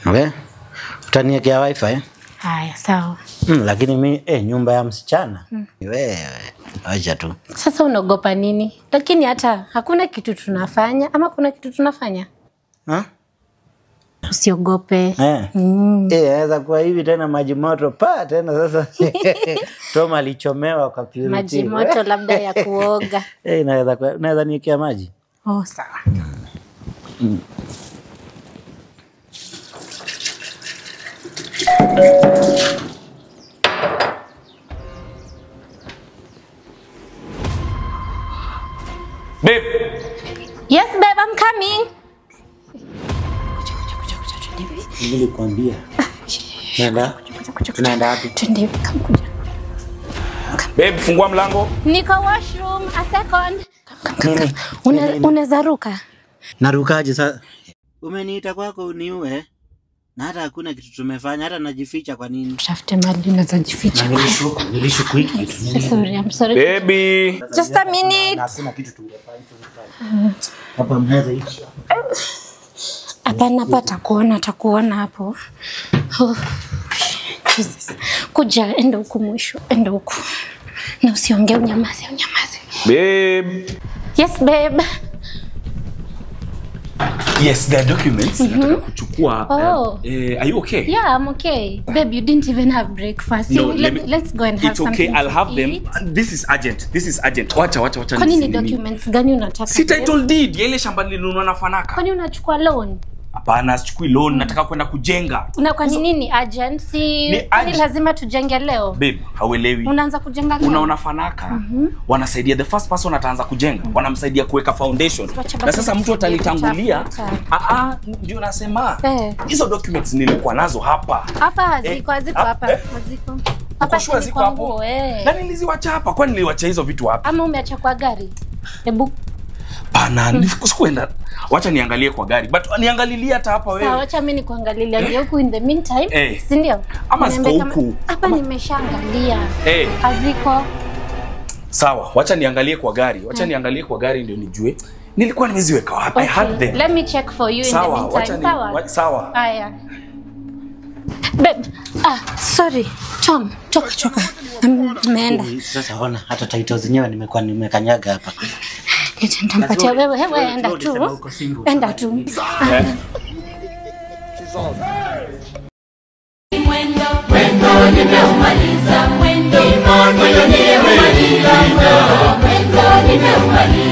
Okay. Utaniwekea wifi? Haya, sawa. Lakini mimi nyumba ya msichana. Wewe acha tu. Sasa unaogopa nini? Lakini hata hakuna kitu tunafanya ama kuna kitu tunafanya? Usiogope. Inaweza kuwa hivi tena maji moto tena sasa. Toma alichomewa kwa purity. Maji moto labda ya kuoga. Naweza niwekea maji. Oh, sawa. Babe. Yes, babe, I'm coming. Nilikwambia. Tunaenda wapi? Twende, kuja. Babe, fungua mlango. Niko washroom, a second. Unaweza ruka? Narukaje sasa? Umeniita kwako uniue? Na hata hakuna kitu tumefanya, hata najificha kwa nini? Tafute mali unaweza jificha. Nilishuku hiki kitu. Sorry, I'm sorry. Baby. Just a minute. Hakuna kitu tungefanya. Hapa mnaweza hichi. Hapana, atakuona hapo. Oh. Jesus. Kuja, enda huku mwisho, enda huku. Na usiongee, unyamaze. Babe. Yes, babe. Yes, the documents. Nataka kuchukua. Are you okay? Yeah, I'm okay. Babe, you didn't even have breakfast. No, let's go and have something. It's okay, I'll have them. This is urgent. Wacha. Kwani ni documents gani unataka? Si title deed, ile shamba nilinunua na Fanaka. Kwani unachukua loan? Hapana, sichukui loan, nataka kwenda kujenga. Na kwa nini urgent? Kwani lazima tujenge leo? Babe, hauelewi. Unaanza kujenga leo. Unaona Fanaka, wanasaidia the first person ataanza kujenga, wanamsaidia kuweka foundation. Na sasa mtu atalitangulia. Ndio nasema. Hizo documents nilikuwa nazo hapa. Hapa haziko hapa. Haziko. Hapa ziko hapo. Na niliziwacha hapa, kwani niliwacha hizo vitu hapa? Ama umeacha kwa gari? Hebu Pana, sikuenda. Wacha niangalie kwa gari. But niangalilia hata hapa wewe. Sawa, wacha mimi nikuangalilia huku in the meantime. Si ndio? Ama ziko huku. Hapa nimeshaangalia. Haziko. Sawa, wacha niangalie kwa gari. Ndio nijue. Nilikuwa nimeziweka wapi? I had them. Let me check for you in the meantime. Sawa. Haya. Babe, sorry. Tom, toka. Nimeenda. Sasa ona hata title zenyewe nimekanyaga hapa. Nitampatia wewe, enda tu. Mwendo nimeumaliza, mwendo nimeumaliza.